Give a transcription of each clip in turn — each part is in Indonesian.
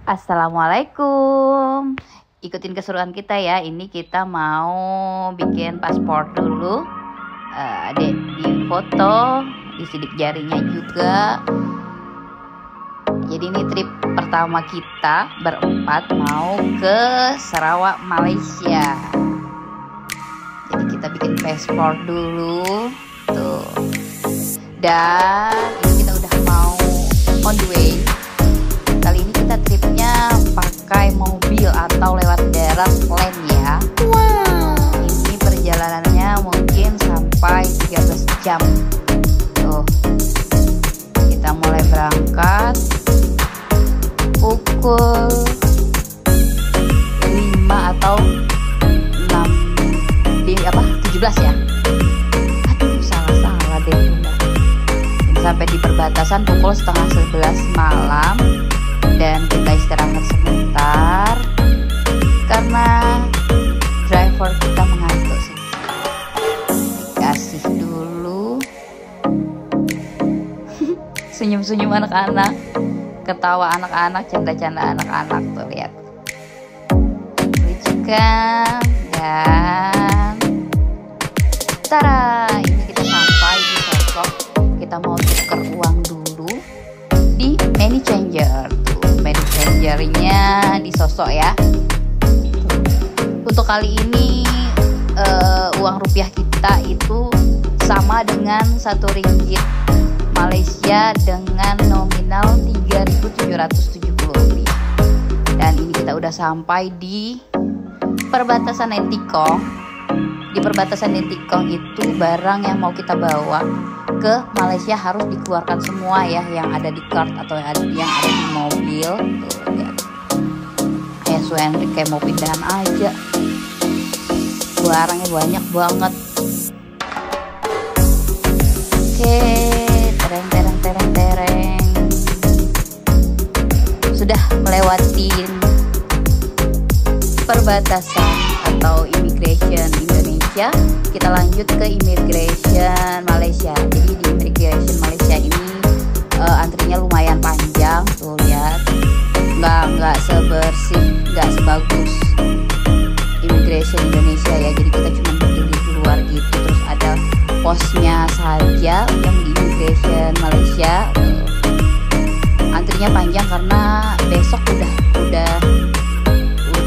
Assalamualaikum. Ikutin keseruan kita ya. Ini kita mau bikin paspor dulu. Adek di foto, di sidik jarinya juga. Jadi ini trip pertama kita berempat mau ke Sarawak, Malaysia. Jadi kita bikin paspor dulu. Tuh. Dan ini kita udah mau on the way. Kali ini kita tripnya pakai mobil atau lewat darat land ya. Wow. Ini perjalanannya mungkin sampai 13 jam. Tuh. Kita mulai berangkat pukul 5 atau 17 ya. Aduh, salah deh. Sampai di perbatasan pukul setengah 11 malam. Dan kita istirahat sebentar karena driver kita mengantuk sih. Kasih dulu. Senyum-senyum anak-anak, ketawa anak-anak, canda-canda anak-anak tuh, lihat. Lucukan. Dan tara, ini kita sampai di Sosok. Kita mau tuker uang dulu di money changer. Money changernya di Sosok ya. Untuk kali ini uang rupiah kita itu sama dengan 1 ringgit Malaysia dengan nominal 3.770 rupiah. Dan ini kita udah sampai di perbatasan Ntikong. Di perbatasan Ntikong itu barang yang mau kita bawa ke Malaysia harus dikeluarkan semua ya, yang ada di cart atau yang ada di mobil. Tuh, lihat. Suenrik kayak mau pindahan aja. Barangnya banyak banget. Oke, tereng. Sudah melewati perbatasan atau immigration Indonesia, kita lanjut ke immigration Malaysia. Jadi di immigration Malaysia ini antrinya lumayan panjang tuh, lihat. Nggak sebersih, nggak sebagus immigration Indonesia ya. Jadi kita cuma berdiri di luar gitu, terus ada posnya saja yang di immigration Malaysia. Antrinya panjang karena besok udah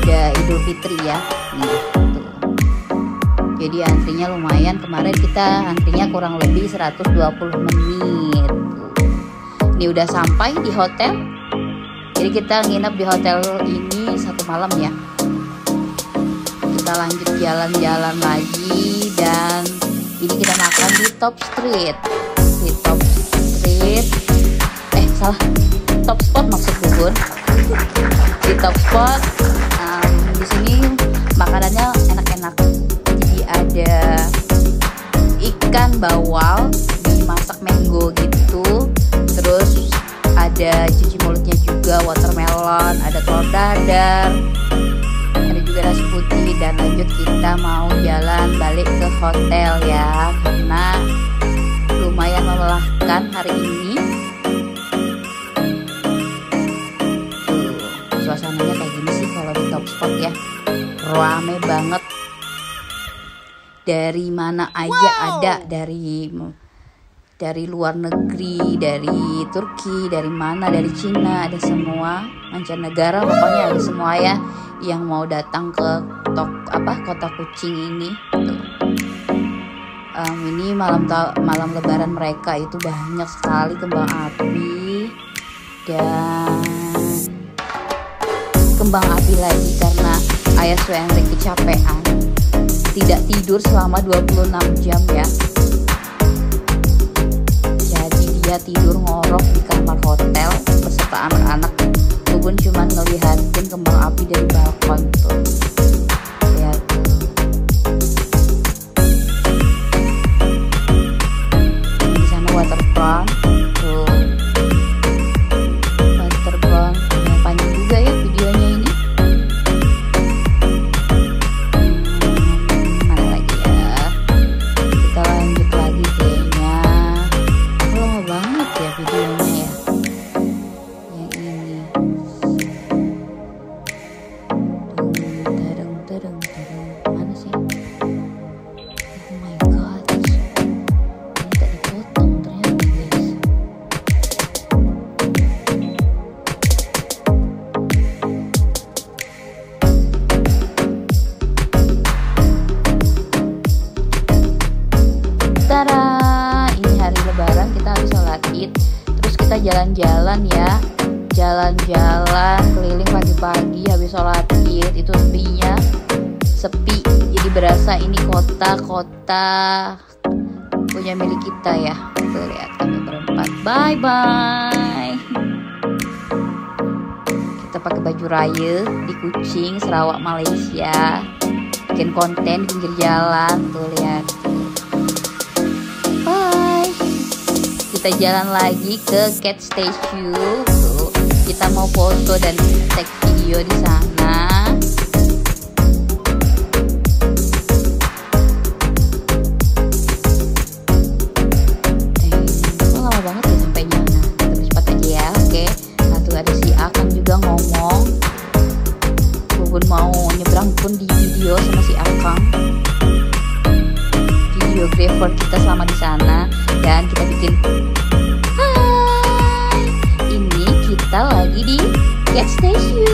Idul Fitri ya. Nih, tuh. Jadi antrinya lumayan. Kemarin kita antrinya kurang lebih 120 menit. Ini udah sampai di hotel. Jadi kita nginep di hotel ini 1 malam ya. Kita lanjut jalan-jalan lagi. Dan ini kita makan di Top Street. Di Top Street. Top Spot maksud bubur. Di Top Spot. Di sini makanannya enak-enak. Jadi ada ikan bawal dimasak mango gitu. Terus ada cuci mulutnya juga, watermelon, ada telur dadar, ada juga nasi putih. Dan lanjut kita mau jalan balik ke hotel ya, karena lumayan melelahkan hari ini. Suasananya kayak gini sih kalau di Top Spot ya, rame banget. Dari mana aja ada, dari luar negeri, dari Turki, dari mana, dari Cina, ada semua mancanegara, pokoknya ada semua ya yang mau datang ke kota Kuching ini. Tuh. Ini malam Lebaran mereka itu banyak sekali kembang api dan kembang api lagi karena ayah Suenrik kecapean, tidak tidur selama 26 jam ya. Jadi dia tidur ngorok di kamar hotel beserta anak-anak. Bubun cuma ngelihatin kembang api dari balkon tuh. Lihat. Di sana waterfront tuh. Waterfront panjang juga ya videonya ini. Mana lagi ya? Kita lanjut lagi kayaknya. Lama banget ya videonya ya. ya, jalan-jalan keliling pagi-pagi habis sholat id itu sepi, jadi berasa ini kota punya milik kita ya. Tuh lihat kami berempat, bye bye. Kita pakai baju raya di Kuching, Sarawak, Malaysia, bikin konten di pinggir jalan. Tuh lihat, bye. Kita jalan lagi ke Cat Statue. Tuh, kita mau foto dan tag video di sana. Lama banget ya sampainya. Nah, kita cepat aja ya. Oke. Nah, tuh ada si Akang juga ngomong. Bubun mau nyebrang pun di video sama si Akang, videographer kita selama di sana, dan kita bikin hai. Ini kita lagi di Cat Statue,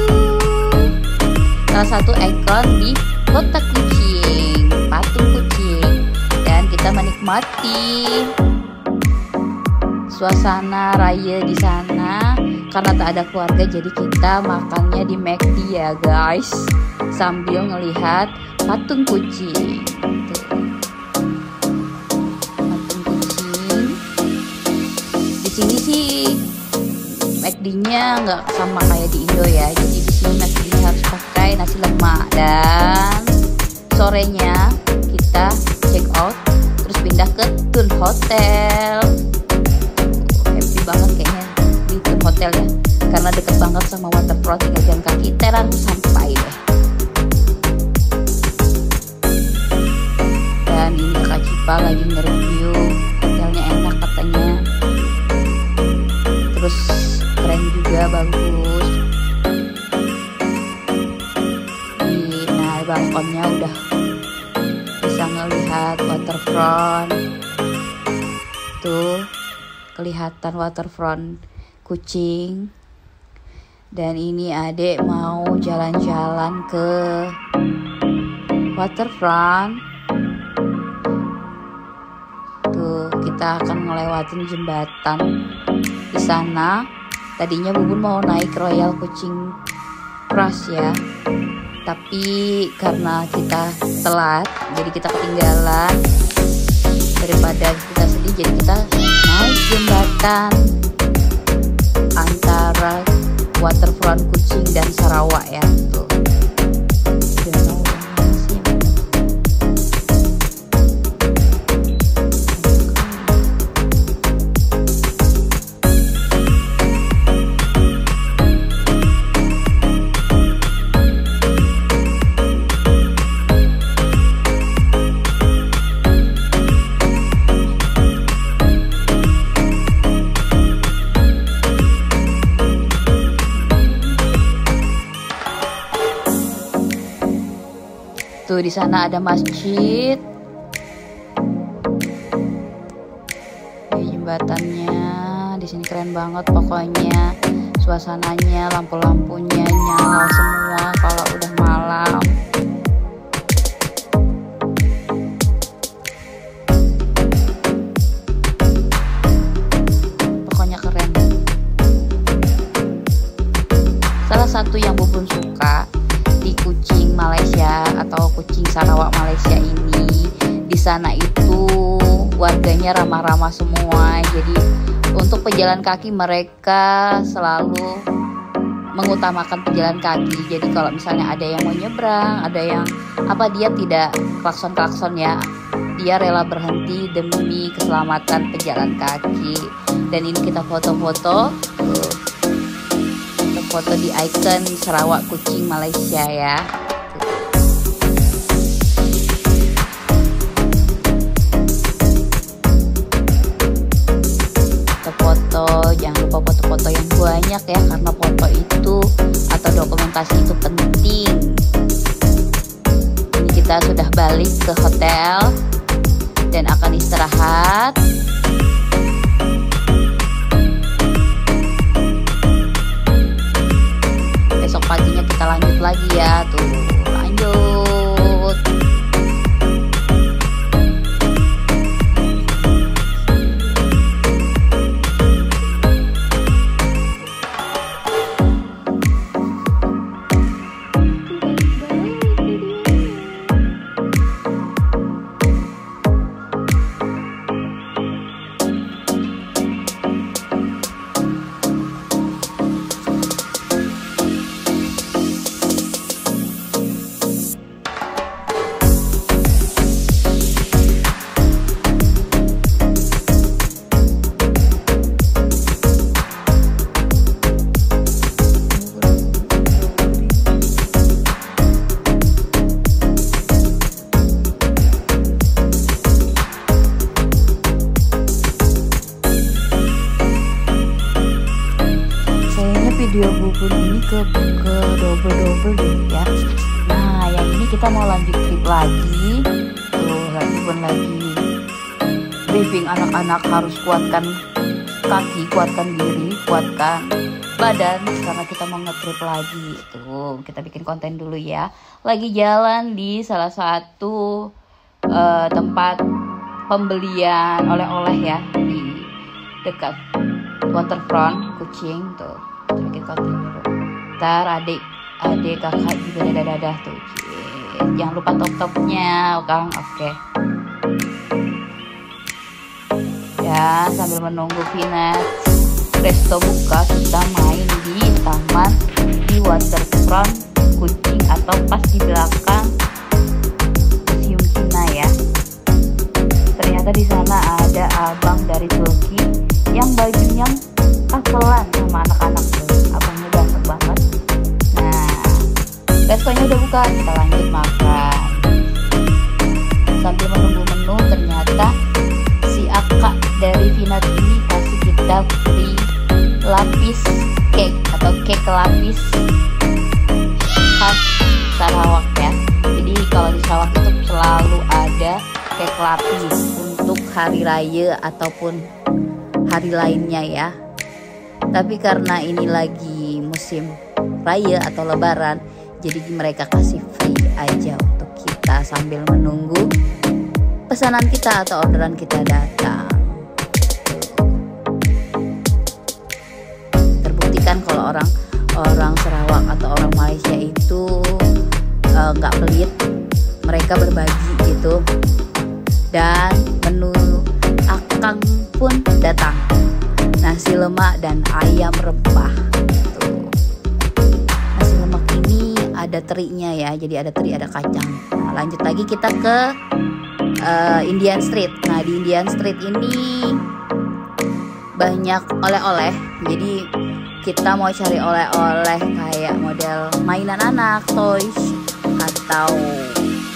salah satu ikon di kota Kuching, patung Kuching, dan kita menikmati suasana raya di sana. Karena tak ada keluarga, jadi kita makannya di McD ya guys, sambil ngelihat patung Kuching. Tuh. Patung Kuching. Di sini sih McD-nya nggak sama kayak di Indo ya. Jadi di sini McD harus pakai nasi lemak, dan sorenya kita check out terus pindah ke Tun Hotel. Happy banget kayaknya di Tun Hotel ya, karena deket banget sama waterfront, tinggal jalan kaki teran sampai deh. Dan ini Kakak Cipa lagi nge-review hotelnya, enak katanya, terus keren juga, bagus. Nah, balkonnya udah bisa ngelihat waterfront. Tuh kelihatan waterfront Kuching. Dan ini adik mau jalan-jalan ke waterfront. Tuh kita akan ngelewatin jembatan di sana. Tadinya Bubun mau naik Royal Kuching Cross ya, tapi karena kita telat, jadi kita ketinggalan. Daripada kita sedih, jadi kita naik jembatan antara waterfront Kuching dan Sarawak ya. Tuh. Tuh di sana ada masjid. Jembatannya di sini keren banget pokoknya. Suasananya, lampu-lampunya nyala semua kalau udah malam. Pokoknya keren. Salah satu yang Bubun suka di Kuching Malaysia atau Kuching Sarawak Malaysia ini, di sana itu warganya ramah-ramah semua. Jadi untuk pejalan kaki mereka selalu mengutamakan pejalan kaki. Jadi kalau misalnya ada yang mau nyebrang, ada yang dia tidak klakson-klakson ya. Dia rela berhenti demi keselamatan pejalan kaki. Dan ini kita foto-foto. Foto di ikon Sarawak Kuching Malaysia ya. Foto-foto, jangan lupa foto-foto yang banyak ya, karena foto itu atau dokumentasi itu penting. Ini kita sudah balik ke hotel dan akan istirahat. Besok paginya kita lanjut lagi ya. Tuh lanjut. video bubur ini ke double deh ya. Nah yang ini kita mau lanjut trip lagi. Tuh lagi pun lagi briefing anak-anak harus kuatkan kaki, kuatkan diri, kuatkan badan karena kita mau nge-trip lagi. Tuh kita bikin konten dulu ya. Lagi jalan di salah satu tempat pembelian oleh-oleh ya di dekat waterfront Kucing. Tuh kita bikin konten dulu. Ntar adik kakak juga dadah tuh. Jangan lupa top-topnya Kang. Oke. Ya sambil menunggu Vinet Resto buka, kita main di taman di waterfront Kucing atau pas di belakang Museum Cina ya. Ternyata di sana ada abang dari Turki yang bajunya kapelan sama anak-anak tuh. Abangnya ganteng banget. Nah, restonya udah buka, kita lanjut makan. Sambil menunggu menu, ternyata si akak dari Vinat ini kasih kita free lapis cake atau cake lapis khas Sarawak ya. Jadi kalau di Sarawak itu selalu ada cake lapis untuk hari raya ataupun hari lainnya ya. Tapi karena ini lagi musim raya atau lebaran, jadi mereka kasih free aja untuk kita sambil menunggu pesanan kita atau orderan kita datang. Terbuktikan kalau orang Sarawak atau orang Malaysia itu nggak pelit, mereka berbagi gitu. Dan menu akang pun datang, nasi lemak dan ayam rempah. Tuh. Nasi lemak ini ada terinya ya, jadi ada teri, ada kacang. Nah, lanjut lagi kita ke Indian Street. Nah di Indian Street ini banyak oleh-oleh, jadi kita mau cari oleh-oleh kayak model mainan anak, toys, atau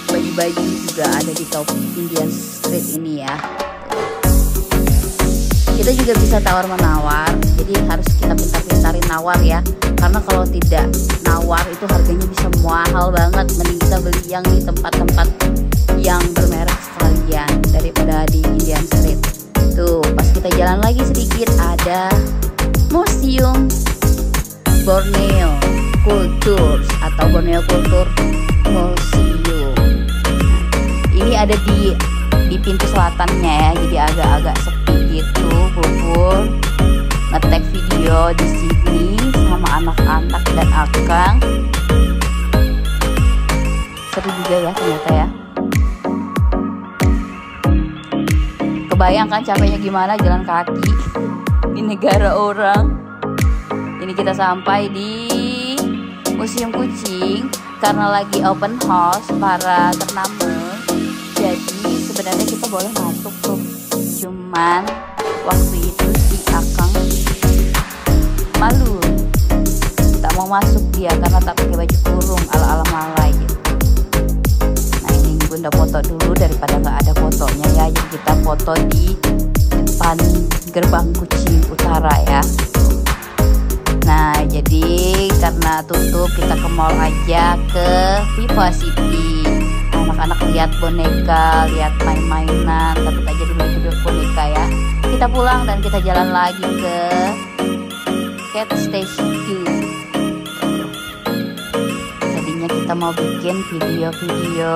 baju-baju juga ada di top Indian Street ini ya. Kita juga bisa tawar-menawar, jadi harus kita pintar-pintarin nawar ya, karena kalau tidak nawar itu harganya bisa mahal banget. Mending kita beli yang di tempat-tempat yang bermerek sekalian daripada di Indian Street. Tuh pas kita jalan lagi sedikit ada Museum Borneo Culture atau Borneo Culture Museum. Ini ada di pintu selatannya ya, jadi agak-agak sepi gitu. Bubur ngetek video di sini sama anak-anak dan akang. Seru juga ya ternyata ya. Kebayang kan capeknya gimana jalan kaki di negara orang. Ini kita sampai di Museum Kucing karena lagi open house para turnamen. Jadi sebenarnya kita boleh masuk tuh, cuman waktu itu si akang malu, tak mau masuk dia karena tak pakai baju kurung ala-ala Malay gitu. Nah ini bunda foto dulu daripada nggak ada fotonya ya, jadi kita foto di depan gerbang Kucing Utara ya. Nah jadi karena tutup kita ke mall aja, ke Viva City. Anak-anak lihat boneka, lihat main-mainan, tapi tak jadi beli boneka ya. Kita pulang dan kita jalan lagi ke Cat Station 2. Tadinya kita mau bikin video-video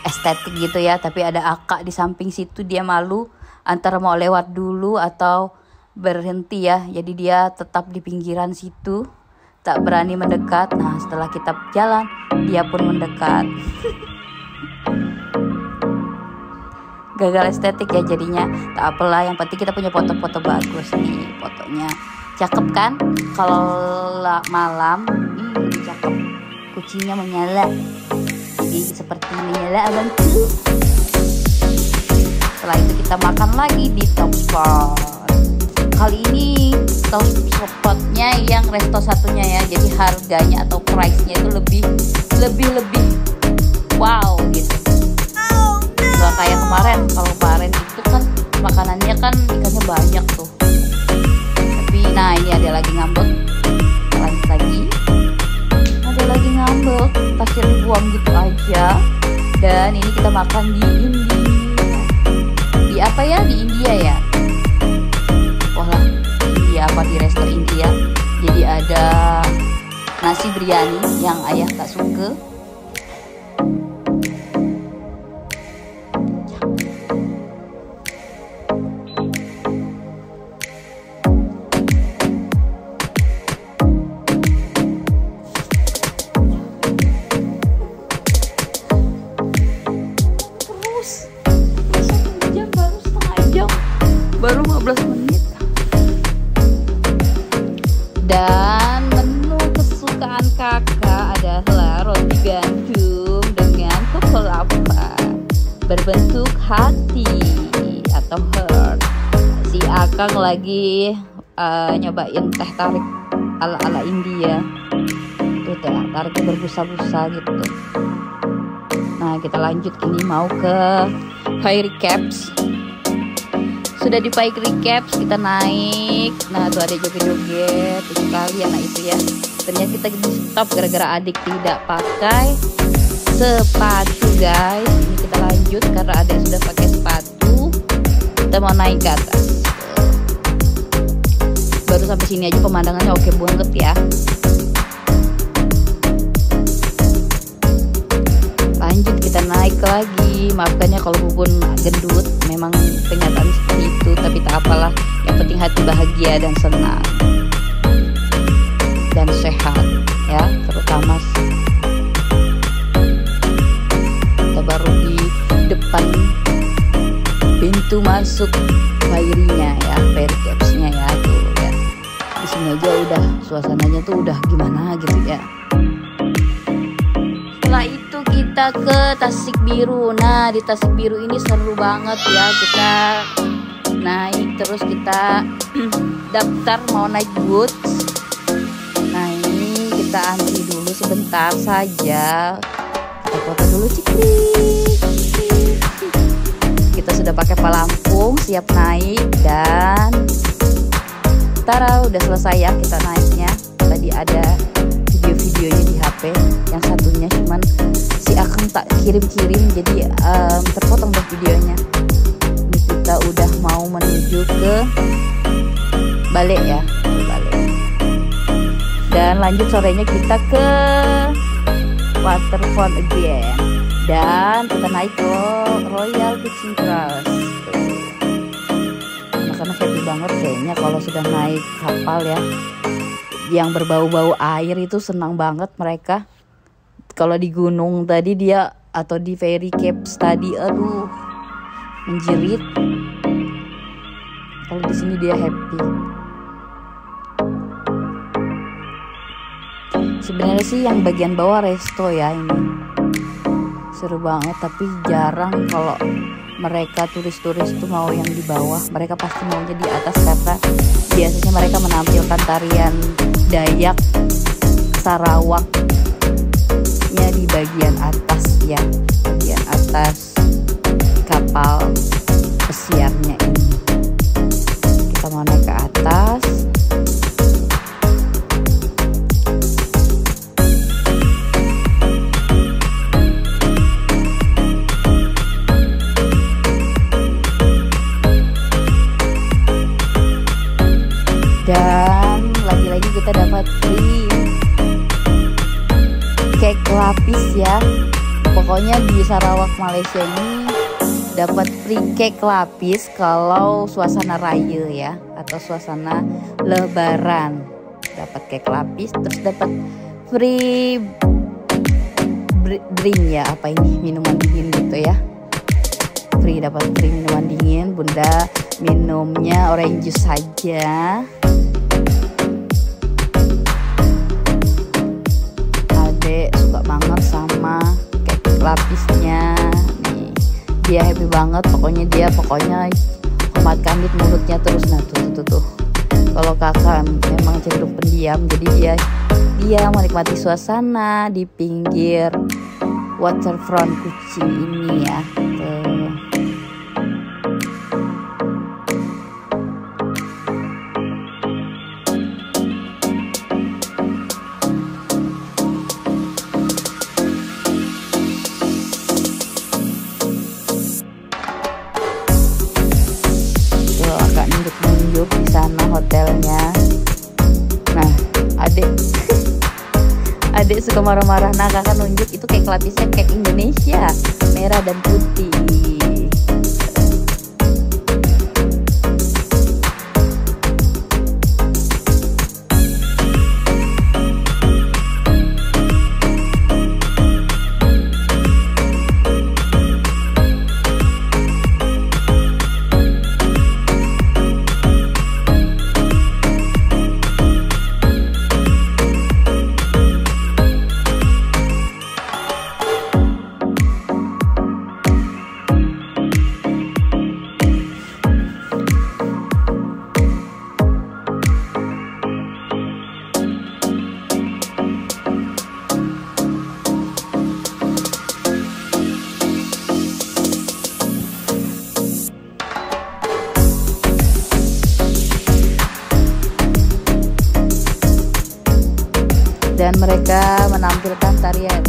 estetik gitu ya, tapi ada akak di samping situ, dia malu antara mau lewat dulu atau berhenti ya. Jadi dia tetap di pinggiran situ, tak berani mendekat. Nah setelah kita jalan, dia pun mendekat. Gagal estetik ya jadinya, tak apalah, yang penting kita punya foto-foto bagus nih. Fotonya cakep kan, kalau malam lebih cakep, kucingnya menyala, jadi seperti menyala abangku. Setelah itu kita makan lagi di top spot. Kali ini top spotnya yang resto satunya ya, jadi harganya atau price-nya itu lebih wow gitu. Gak kayak kemarin. Kalau kemarin itu kan makanannya kan ikannya banyak tuh. Tapi nah ini ada lagi ngambek. Kita makan di India. Di apa ya? Di India ya. Wah lah, India apa di resto India. Jadi ada nasi biryani yang ayah tak suka. Baru 15 menit. Dan menu kesukaan kakak adalah roti gandum dengan koko lapa berbentuk hati atau heart. Si Akang lagi nyobain teh tarik ala-ala India. Tuh teh tariknya berbusa-busa gitu. Nah, kita lanjut ini mau ke Fairy Caps. Sudah di Fairy Caps kita naik. Nah tuh ada joget-joget itu kali anak itu ya. Ternyata kita di stop gara-gara adik tidak pakai sepatu guys. Ini kita lanjut karena adik sudah pakai sepatu. Kita mau naik ke atas. Baru sampai sini aja pemandangannya oke banget ya. Lanjut kita naik lagi. Maafkannya kalau Bubun gendut, memang kenyataan seperti itu, tapi tak apalah, yang penting hati bahagia dan senang dan sehat ya, terutama. Kita baru di depan pintu masuk Fairy-nya ya, Fairy Caps-nya ya tuh ya. Di sini aja udah suasananya tuh udah gimana gitu ya. Setelah itu kita ke Tasik Biru. Nah di Tasik Biru ini seru banget ya. Kita naik terus kita daftar mau naik bus. Nah ini kita antri dulu sebentar saja. Kita foto dulu ciklik. Kita sudah pakai pelampung siap naik dan tara udah selesai ya kita naiknya. Tadi ada video-videonya di HP, yang satunya cuman si Akang tak kirim-kirim jadi terpotong deh videonya. Ini kita udah mau menuju ke balik ya, balik. Dan lanjut sorenya kita ke Waterfall again. Dan kita naik ke Royal Fishing Cross. Anak-anak happy banget kayaknya kalau sudah naik kapal ya. Yang berbau-bau air itu senang banget mereka. Kalau di gunung tadi dia atau di Fairy Caps tadi, aduh menjerit. Kalau di sini dia happy. Sebenarnya sih yang bagian bawah resto ya ini. Seru banget tapi jarang kalau mereka turis-turis tuh mau yang di bawah. Mereka pasti maunya di atas karena biasanya mereka menampilkan tarian Dayak Sarawaknya di bagian atas ya, bagian atas kapal pesiarnya ini. Kita mau naik ke atas. Dan lagi-lagi kita dapat free cake lapis ya. Pokoknya di Sarawak Malaysia ini dapat free cake lapis kalau suasana raya ya, atau suasana lebaran. Dapat cake lapis, terus dapat free drink ya, apa ini, minuman dingin gitu ya. Dapat free minuman dingin. Bunda minumnya orange juice saja. Suka banget sama cake lapisnya nih, dia happy banget pokoknya. Dia pokoknya Ahmad Kandit mulutnya terus. Nah tuh kalau kakak memang cenderung pendiam, jadi dia menikmati suasana di pinggir waterfront Kuching ini ya tuh. Adik suka marah-marah. Nah, kakak nunjuk itu kayak lapisnya kayak Indonesia, merah dan putih. Dan mereka menampilkan tarian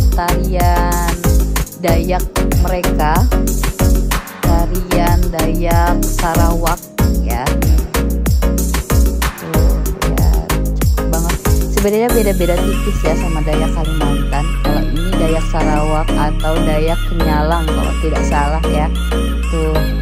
Dayak mereka, tarian Dayak Sarawak ya. Tuh ya, cakep banget. Sebenarnya beda-beda tipis ya sama Dayak Kalimantan. Kalau ini Dayak Sarawak atau Dayak Kenyalang kalau tidak salah ya. Tuh.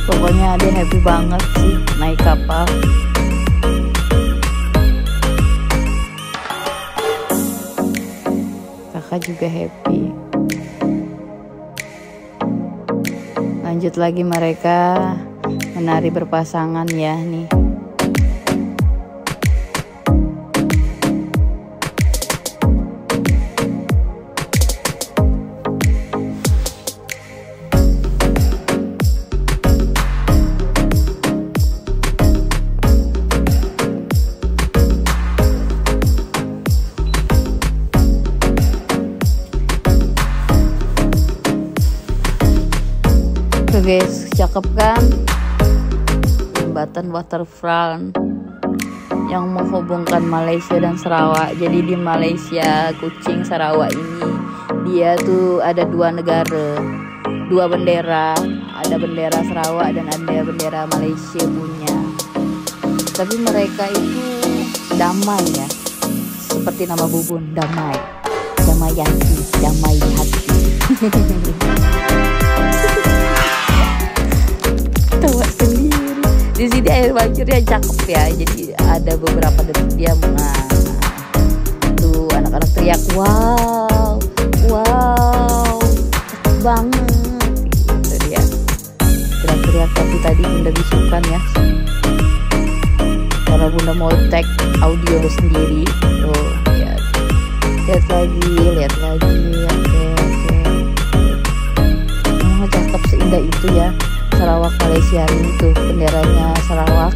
Pokoknya dia happy banget sih naik kapal. Kakak juga happy. Lanjut lagi mereka menari berpasangan ya nih. Guys, cakep kan? Jembatan waterfront yang menghubungkan Malaysia dan Sarawak. Jadi di Malaysia Kuching Sarawak ini dia tuh ada dua negara, dua bendera, ada bendera Sarawak dan ada bendera Malaysia punya. Tapi mereka itu damai ya, seperti nama Bubun, damai, damai hati, damai hati. Tawa sendiri. Di sini air banjirnya cakep ya. Jadi ada beberapa detik dia tuh anak-anak teriak wow, wow, cakep banget. Gitu dia. Teriak-teriak tapi tadi Bunda bisukan ya. Karena Bunda mau tag audio sendiri. Tuh ya. Lihat lagi. Oke. Cakep seindah itu ya. Sarawak Malaysia ini tuh benderanya Sarawak.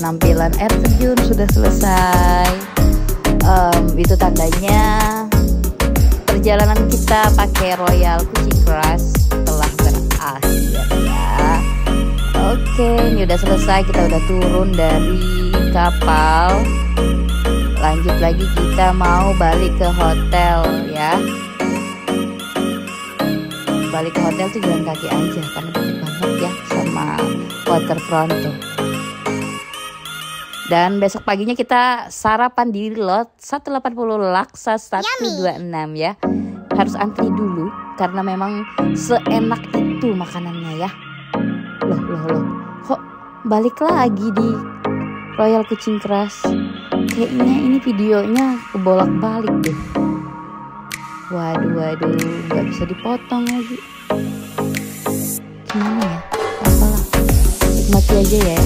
Penampilan air terjun sudah selesai. Itu tandanya perjalanan kita pakai Royal Kucing Crush telah berakhir ya. Oke, ini udah selesai, kita udah turun dari kapal. Lanjut lagi, kita mau balik ke hotel ya. Balik ke hotel tuh jalan kaki aja karena deket banget ya sama waterfront tuh. Dan besok paginya kita sarapan di lot 180 Laksa 126 ya. Harus antri dulu karena memang seenak itu makanannya ya. Loh, kok balik lagi di Royal Kucing Crush? Kayaknya ini videonya kebolak-balik deh. Waduh, nggak bisa dipotong lagi. Gimana ya? Apalah, nikmati aja ya.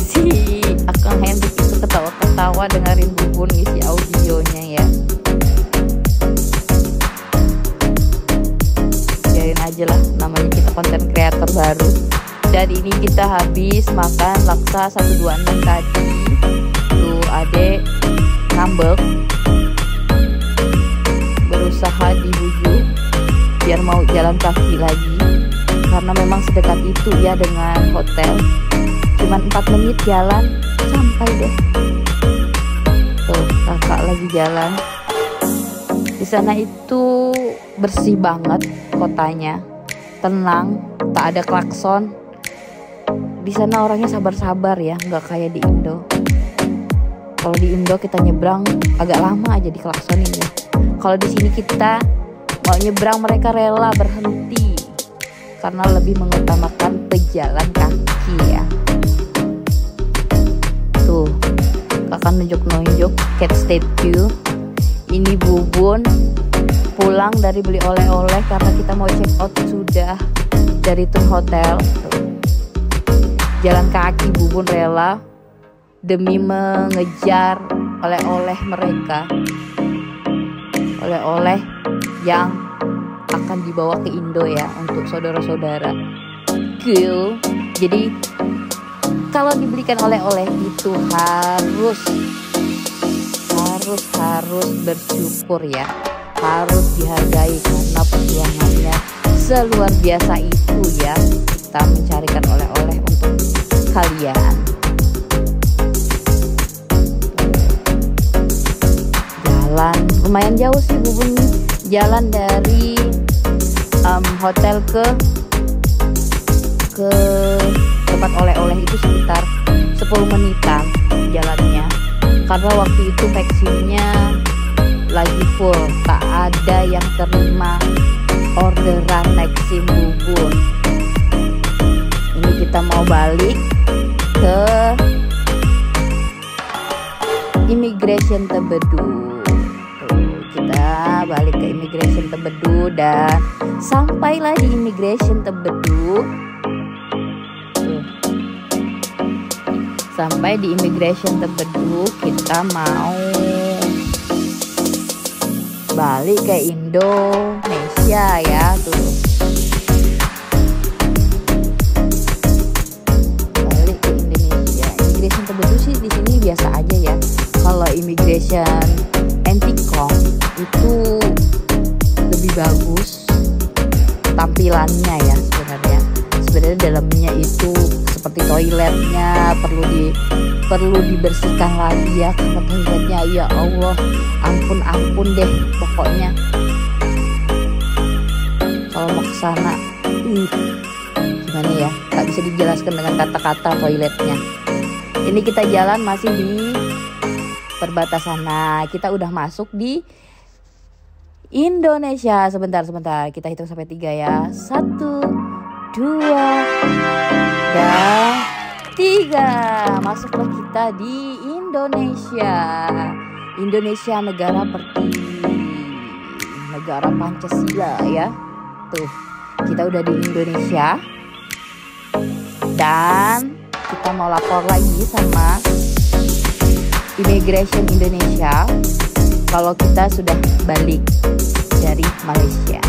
Si Akang Hendrik itu ketawa-ketawa dengerin Bubun ngisi audionya ya. Biarin aja lah, namanya kita konten kreator baru. Dan ini kita habis makan laksa 126 tadi. Tuh adek ngambek, berusaha dibujuk biar mau jalan kaki lagi karena memang sedekat itu ya dengan hotel. Cuman 4 menit jalan sampai deh. Tuh kakak lagi jalan. Di sana itu bersih banget kotanya, tenang, tak ada klakson. Di sana orangnya sabar-sabar ya, nggak kayak di Indo. Kalau di Indo kita nyebrang agak lama aja diklaksonin ya. Kalau di sini kita mau nyebrang mereka rela berhenti karena lebih mengutamakan pejalan kaki ya. Tuh kakak nunjuk-nunjuk cat statue. Ini Bubun pulang dari beli oleh-oleh karena kita mau check out sudah dari Tun Hotel. Tuh. Jalan kaki Bubun rela demi mengejar oleh-oleh mereka. Oleh-oleh yang akan dibawa ke Indo ya untuk saudara-saudara. Cool. Jadi kalau dibelikan oleh-oleh itu harus bersyukur ya. Harus dihargai karena perjuangannya seluar biasa itu ya. Kita mencarikan oleh-oleh untuk kalian. Jalan lumayan jauh sih Bubun, jalan dari hotel ke tempat oleh-oleh itu sekitar 10 menitan jalannya karena waktu itu vaksinnya lagi full, tak ada yang terima orderan vaksin Bubun. Ini kita mau balik ke Immigration Tebedu. Kita balik ke Immigration Tebedu dan sampailah di Immigration Tebedu. Sampai di Immigration Tebedu kita mau balik ke Indonesia ya tuh. Balik ke Indonesia. Immigration Tebedu sih di sini biasa aja ya. Kalau Immigration Entikong itu lebih bagus tampilannya ya sebenarnya. Sebenarnya dalamnya itu seperti toiletnya perlu dibersihkan lagi ya karena toiletnya ya Allah ampun deh pokoknya. Kalau mau ke sana gimana ya, tak bisa dijelaskan dengan kata-kata toiletnya. Ini kita jalan masih di perbatasan. Nah, kita udah masuk di Indonesia. Sebentar. Kita hitung sampai 3 ya. 1, 2, dan 3. Masuklah kita di Indonesia. Indonesia negara pertiwi, negara Pancasila ya. Tuh, kita udah di Indonesia. Dan kita mau lapor lagi sama Immigration Indonesia kalau kita sudah balik dari Malaysia.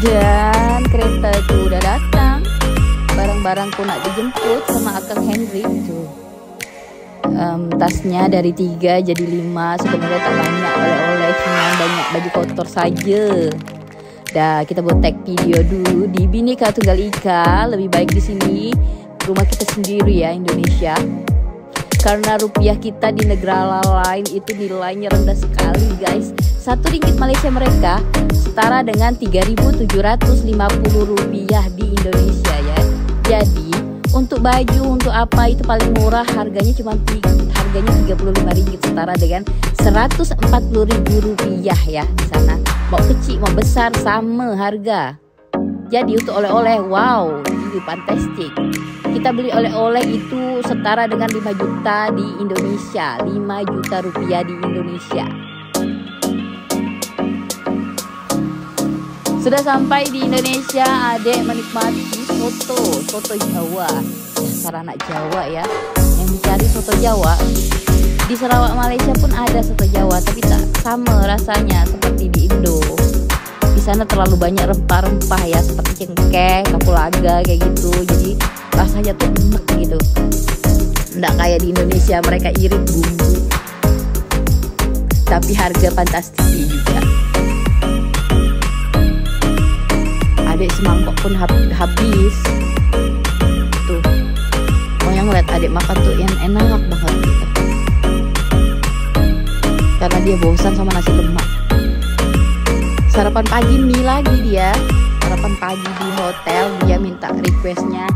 Dan kereta itu udah datang. Barang-barangku nak dijemput sama Akang Henry tuh. Tasnya dari 3 jadi 5. Sebenarnya tak banyak oleh-oleh, cuma banyak baju kotor saja. Dah, kita buat tag video dulu di Bhinneka Tunggal Ika. Lebih baik di sini rumah kita sendiri ya, Indonesia. Karena rupiah kita di negara lain itu nilainya rendah sekali guys. 1 ringgit Malaysia mereka setara dengan 3.750 rupiah di Indonesia ya. Jadi untuk baju, untuk apa itu paling murah harganya cuma 35 ringgit, setara dengan 140.000 rupiah ya di sana. Mau kecil mau besar sama harga. Jadi untuk oleh-oleh, wow, ini fantastic. Kita beli oleh-oleh itu setara dengan 5 juta di Indonesia, 5 juta rupiah di Indonesia. Sudah sampai di Indonesia, adek menikmati soto Jawa. Dasar anak Jawa ya, yang mencari soto Jawa. Di Sarawak Malaysia pun ada soto Jawa, tapi tak sama rasanya seperti di Indo. Di sana terlalu banyak rempah-rempah ya, seperti cengkeh, kapulaga kayak gitu. Jadi rasanya tuh enak gitu. Nggak kayak di Indonesia, mereka irit bumbu. Tapi harga fantastis juga. Adik semangkok pun habis. Tuh, mau yang lihat adik makan tuh yang enak banget gitu. Karena dia bosan sama nasi lemak. Sarapan pagi mie lagi dia. Sarapan pagi di hotel, dia minta requestnya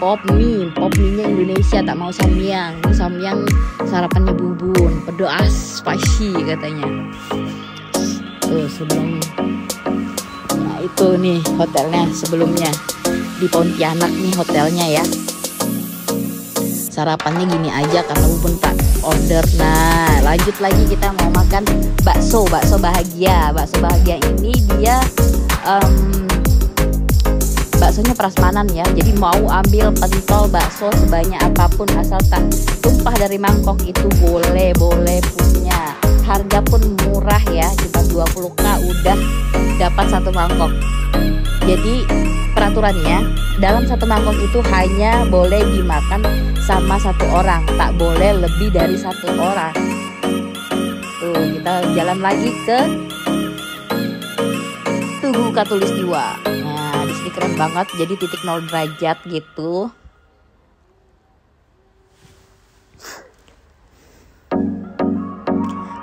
pop mie-nya Indonesia, tak mau samyang. Ini samyang sarapannya bubun, pedas, spicy katanya. Tuh sebelum, nah itu nih hotelnya sebelumnya di Pontianak nih hotelnya ya. Sarapannya gini aja karena bubun tak order. Nah lanjut lagi, kita mau makan bakso bahagia. Bakso bahagia ini dia baksonya prasmanan ya. Jadi mau ambil pentol bakso sebanyak apapun asal tak tumpah dari mangkok itu boleh punya. Harga pun murah ya, cuma 20k udah dapat 1 mangkok. Jadi peraturannya dalam 1 mangkok itu hanya boleh dimakan sama 1 orang, tak boleh lebih dari 1 orang. Tuh kita jalan lagi ke Tugu Katulistiwa. Nah di sini keren banget, jadi titik 0 derajat gitu.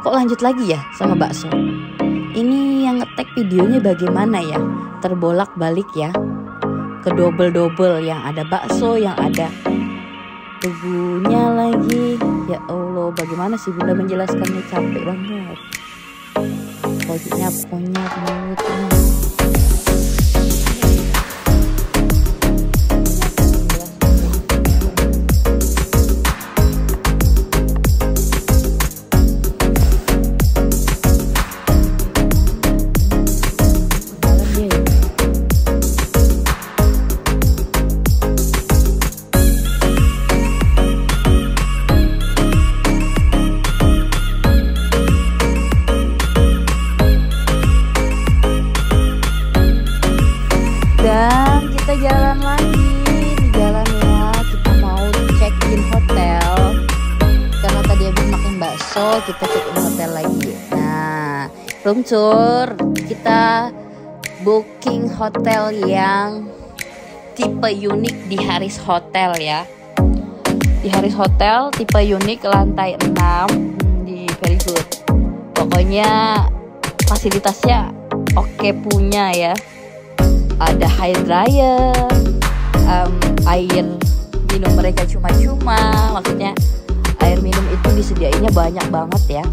Kok lanjut lagi ya sama bakso? Ini yang ngetek videonya bagaimana ya? Terbolak-balik ya. Kedouble-double, yang ada bakso, yang ada tubuhnya lagi. Ya Allah, bagaimana sih Bunda menjelaskannya, capek banget. Pokoknya mulutnya. Dan kita jalan lagi, ini jalan ya, kita mau check-in hotel. Karena tadi habis makan bakso, kita check-in hotel lagi. Nah, room tour, kita booking hotel yang tipe unik di Haris Hotel ya. Di Haris Hotel, tipe unik, lantai 6, di very good. Pokoknya fasilitasnya oke punya ya. Ada hair dryer, air minum mereka cuma-cuma, maksudnya air minum itu disediainya banyak banget ya.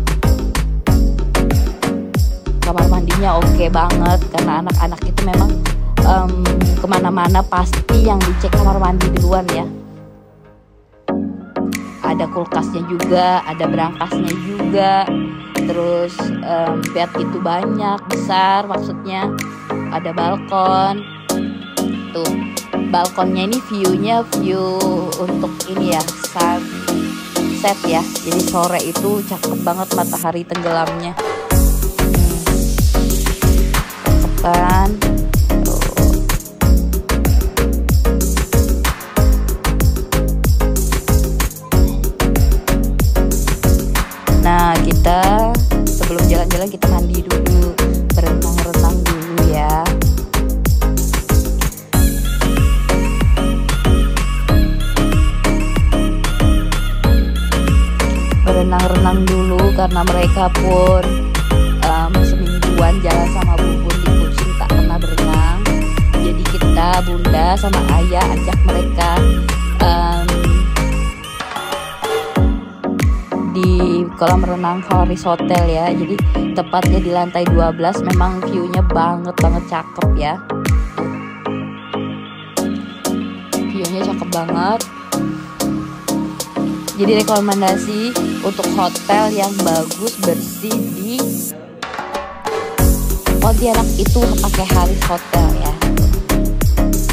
Kamar mandinya oke banget, karena anak-anak itu memang kemana-mana pasti yang dicek kamar mandi duluan ya. Ada kulkasnya juga, ada berangkasnya juga. Terus bed itu banyak, besar maksudnya. Ada balkon. Tuh, balkonnya ini view-nya view untuk ini ya, sunset ya. Jadi sore itu cakep banget matahari tenggelamnya. Cakep kan? karena mereka pun semingguan jalan sama Bubun di Kucing tak pernah berenang. Jadi kita bunda sama ayah ajak mereka di kolam renang Haris Hotel ya. Jadi tepatnya di lantai 12. Memang viewnya banget cakep ya. Viewnya cakep banget. Jadi rekomendasi untuk hotel yang bagus bersih di Pontianak itu pakai Haris Hotel ya.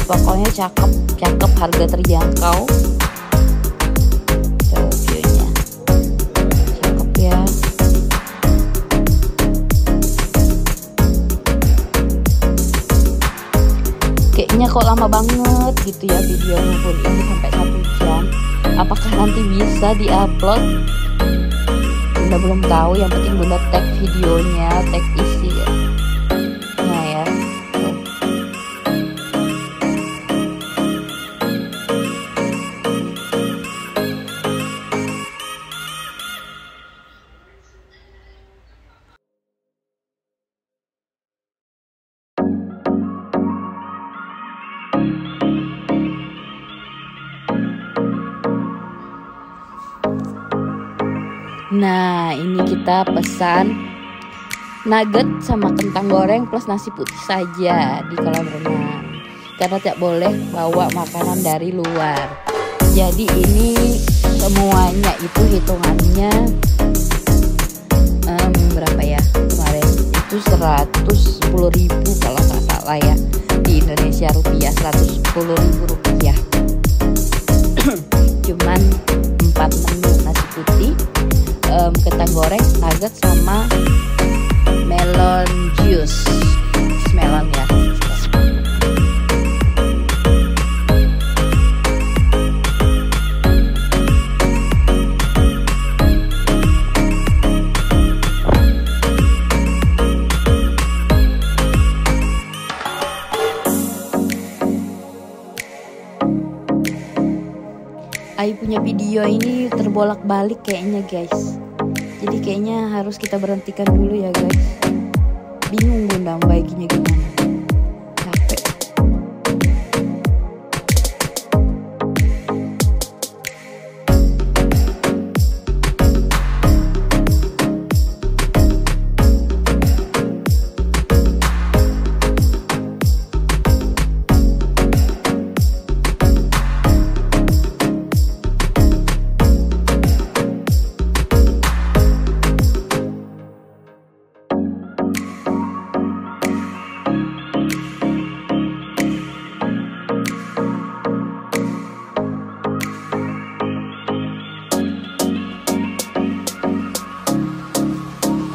Pokoknya cakep, harga terjangkau. Tuh viewnya cakep ya. Kayaknya kok lama banget gitu ya videonya pun ini sampai 1 jam. Apakah nanti bisa diupload? Bunda belum tahu. Yang penting Bunda tag videonya, tag isi ya. Nah ya. Nah, ini kita pesan nugget sama kentang goreng plus nasi putih saja di kolam renang. Karena tidak boleh bawa makanan dari luar. Jadi ini semuanya itu hitungannya berapa ya kemarin? Itu 110.000 kalau nggak salah ya. Di Indonesia rupiah 110.000 rupiah. Cuman 4 menu nasi putih, kentang goreng, nugget sama melon juice. Melon ya. Ai punya video ini terbolak-balik kayaknya guys. Jadi kayaknya harus kita berhentikan dulu ya guys. Bingung Bunda baginya gimana. Capek.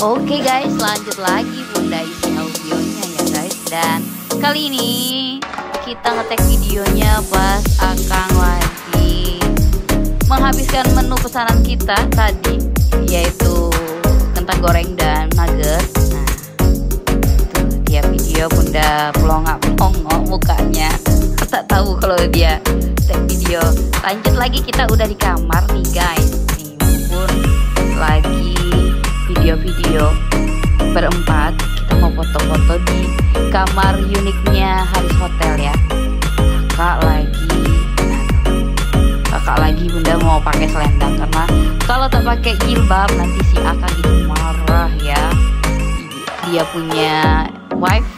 Oke guys, lanjut lagi Bunda isi audionya ya guys. Dan kali ini kita ngetek videonya pas Akang lagi menghabiskan menu pesanan kita tadi, yaitu kentang goreng dan nugget. Nah, tuh tiap video Bunda pelongok mukanya. Tak tahu kalau dia tag video. Lanjut lagi, kita udah di kamar nih guys. Nih pun lagi video-video berempat. Kita mau foto-foto di kamar uniknya Haris Hotel ya. Kakak lagi Bunda mau pakai selendang, karena kalau tak pakai jilbab nanti si Akang itu marah ya. Dia punya wife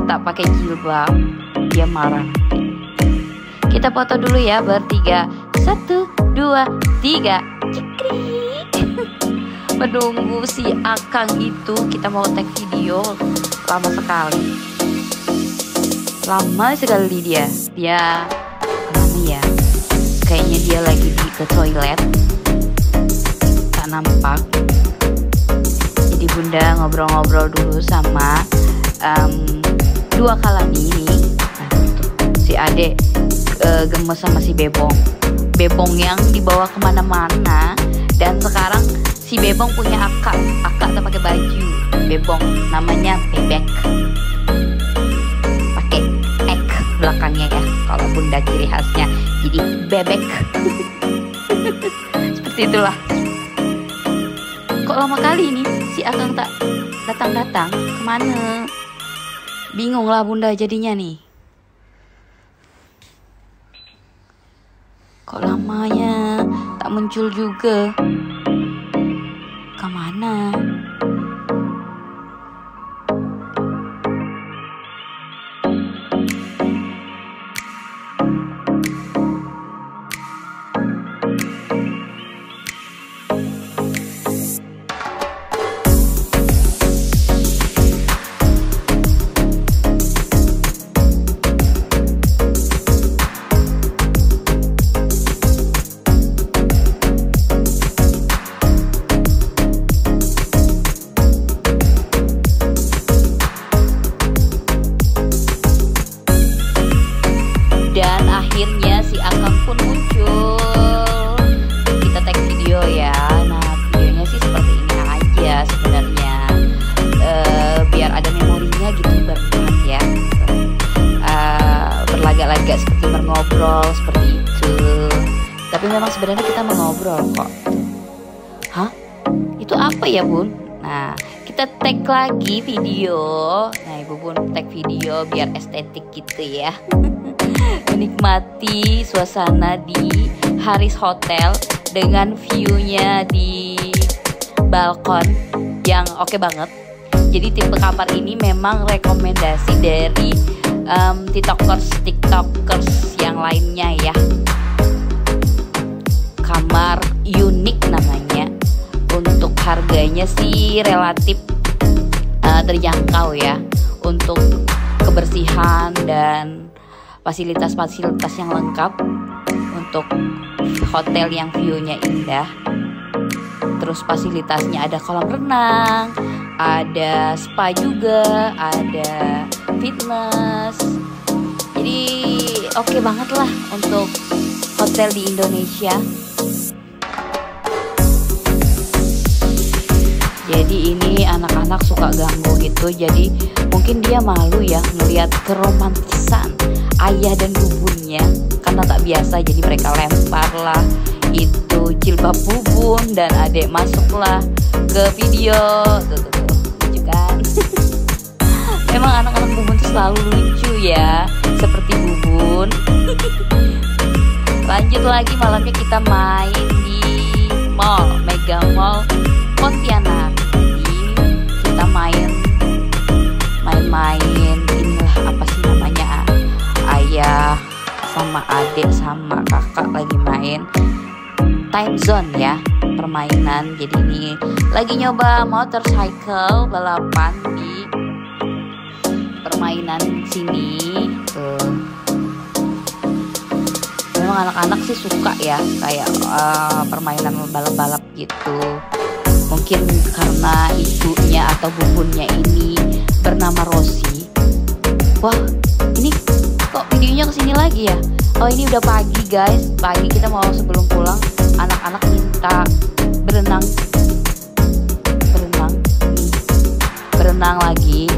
tak pakai jilbab, dia marah. Kita foto dulu ya bertiga. 1, 2, 3. Cikrik. Menunggu si Akang itu, kita mau tag video lama sekali dia kemana ya, kayaknya dia lagi ke toilet, tak nampak. Jadi Bunda ngobrol-ngobrol dulu sama dua kalani ini. Nah, si adek gemes sama si Bebong yang dibawa kemana-mana. Dan sekarang si Bebong punya akak tak pakai baju. Bebong namanya Bebek, pakai ek belakangnya ya kalau Bunda ciri khasnya, jadi Bebek. Seperti itulah. Kok Kok lama kali nih si Akang tak datang-datang? Kemana? Bingung lah bunda jadinya nih. Kok lamanya tak muncul juga? Kemana? Dan akhirnya si Akang pun muncul. Kita tag video ya. Nah videonya sih seperti ini aja sebenarnya, biar ada memorinya gitu berbuat ya. Berlagak-lagak seperti mengobrol seperti itu. Tapi memang sebenarnya kita mengobrol kok. Hah? Itu apa ya bun? Nah kita tag lagi video. Nah ibu bun tag video biar estetik gitu ya. Menikmati suasana di Haris Hotel dengan view-nya di balkon yang oke banget. Jadi tipe kamar ini memang rekomendasi dari tiktokers yang lainnya ya. Kamar unik namanya. Untuk harganya sih relatif terjangkau ya. Untuk kebersihan dan fasilitas-fasilitas yang lengkap untuk hotel yang view-nya indah. Terus fasilitasnya ada kolam renang, ada spa juga, ada fitness. Jadi oke banget lah untuk hotel di Indonesia. Jadi ini anak-anak suka ganggu gitu. Jadi mungkin dia malu ya ngelihat keromantisan ayah dan bubunnya karena tak biasa, jadi mereka lempar lah itu jilbab bubun dan adek masuklah ke video tuh lucu kan. Memang anak-anak bubun tuh selalu lucu ya seperti bubun. Lanjut lagi malamnya kita main di mall Mega Mall Pontianak. Jadi kita main inilah apa sih namanya, ayah sama adik sama kakak lagi main time zone ya, permainan. Jadi ini lagi nyoba motorcycle balapan di permainan sini. Memang anak-anak sih suka ya kayak permainan balap-balap gitu. Mungkin karena ibunya atau bubunnya ini bernama Rosi. Wah, ini kok videonya kesini lagi ya? Oh ini udah pagi guys. Pagi kita mau sebelum pulang, anak-anak minta berenang lagi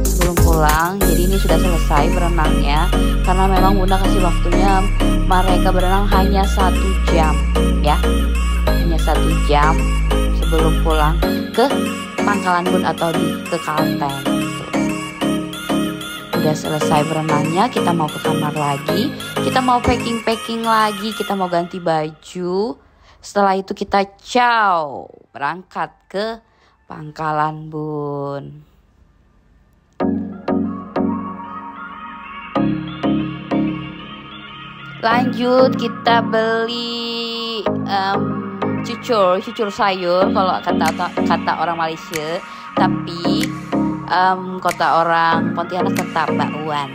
sebelum pulang. Jadi ini sudah selesai berenangnya, karena memang bunda kasih waktunya mereka berenang hanya 1 jam ya, hanya 1 jam sebelum pulang ke Pangkalan Bun atau ke Kalteng. Udah selesai berenangnya, kita mau ke kamar lagi, kita mau packing lagi, kita mau ganti baju. Setelah itu kita ciao berangkat ke Pangkalan Bun. Lanjut kita beli cucur sayur kalau kata orang Malaysia, tapi kota orang Pontianak tetap bakwan.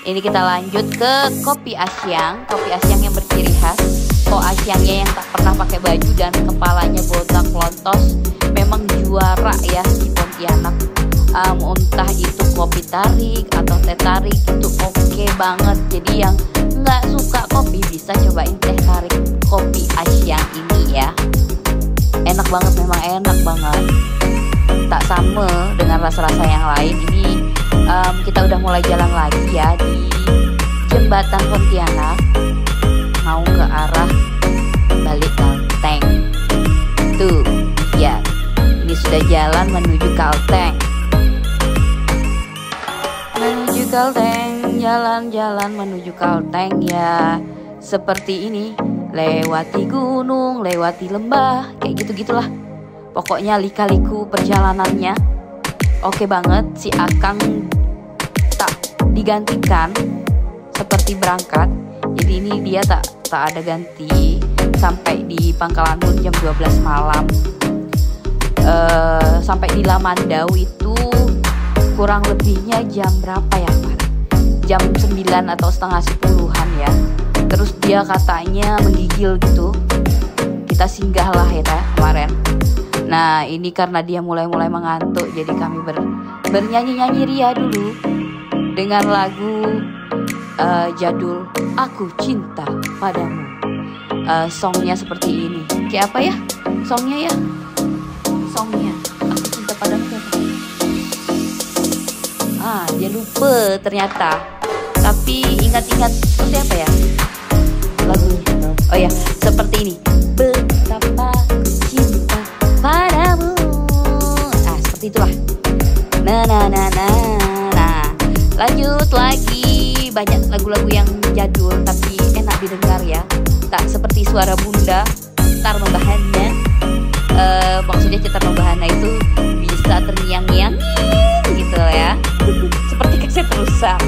Ini kita lanjut ke kopi Asyang yang berciri khas. Ko Asyangnya yang tak pernah pakai baju dan kepalanya botak lontos, memang juara ya di Pontianak. Entah itu kopi tarik atau teh tarik itu oke banget. Jadi yang nggak suka kopi bisa cobain teh tarik kopi Asyang ini ya. Enak banget, memang enak banget. Tak sama dengan rasa-rasa yang lain. Ini kita udah mulai jalan lagi ya di jembatan Pontianak, mau ke arah balik Kalteng. Tuh ya, sudah jalan menuju Kalteng. Menuju Kalteng, jalan-jalan menuju Kalteng ya. Seperti ini, lewati gunung, lewati lembah, kayak gitu-gitulah. Pokoknya lika-liku perjalanannya. Oke banget, si Akang tak digantikan seperti berangkat. Jadi ini dia tak ada ganti sampai di Pangkalan Bun jam 12 malam. Sampai di Lamandau itu kurang lebihnya jam berapa ya kemarin? Jam 9 atau setengah 10-an ya. Terus dia katanya menggigil gitu. Kita singgahlah ya kemarin. Nah ini karena dia mulai mengantuk, jadi kami bernyanyi-nyanyi ria dulu dengan lagu jadul Aku Cinta Padamu. Songnya seperti ini. Kayak apa ya songnya ya? Songnya Aku Cinta Padamu apa? Dia lupa ternyata. Tapi ingat-ingat seperti apa ya lagunya? Oh ya, seperti ini. Betapa ku cinta padamu. Seperti itulah. Nah. Lanjut lagi. Banyak lagu-lagu yang jadul tapi enak didengar ya. Tak seperti suara bunda Tar Membahana. Maksudnya Cetar Membahana itu bisa terngiang-ngiang gitu ya. Seperti kaset rusak.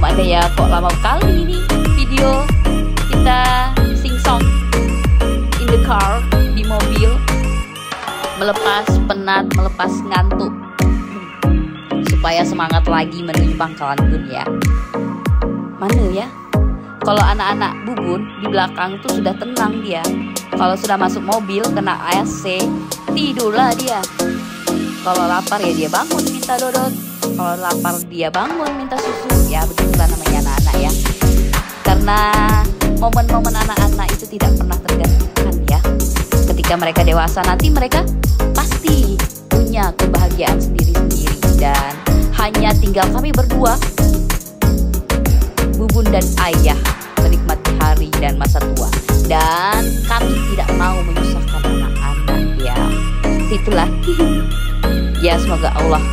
Ada ya, kok lama kali ini video kita sing song in the car, di mobil, melepas penat, melepas ngantuk, supaya semangat lagi menuju Pangkalan Bun ya. Mana ya? Kalau anak-anak Bubun di belakang tuh sudah tenang dia. Kalau sudah masuk mobil kena AC, tidurlah dia. Kalau lapar ya dia bangun minta dodot. Kalau lapar dia bangun minta susu. Ya begitulah namanya anak-anak ya. Karena momen-momen anak-anak itu tidak pernah tergantikan ya. Ketika mereka dewasa nanti mereka pasti punya kebahagiaan sendiri-sendiri. Dan hanya tinggal kami berdua, Bubun dan Ayah, menikmati hari dan masa tua. Dan kami tidak mau menyusahkan anak-anak ya. Itulah. Ya semoga Allah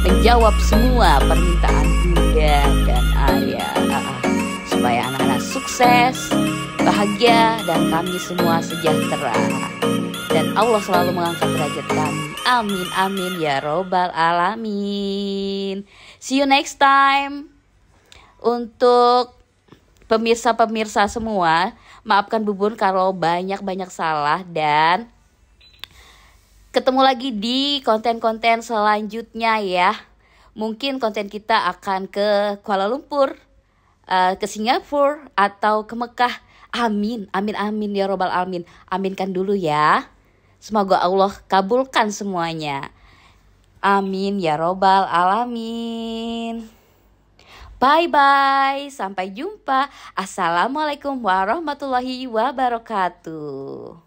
menjawab semua permintaan Bunda dan Ayah, supaya anak-anak sukses, bahagia, dan kami semua sejahtera. Dan Allah selalu mengangkat derajat kami. Amin, amin ya robbal alamin. See you next time. Untuk pemirsa-pemirsa semua, maafkan Bubun kalau banyak-banyak salah, dan ketemu lagi di konten-konten selanjutnya ya. Mungkin konten kita akan ke Kuala Lumpur, ke Singapura, atau ke Mekah. Amin, amin, amin ya robbal alamin. Aminkan dulu ya. Semoga Allah kabulkan semuanya. Amin ya robbal alamin. Bye-bye. Sampai jumpa. Assalamualaikum warahmatullahi wabarakatuh.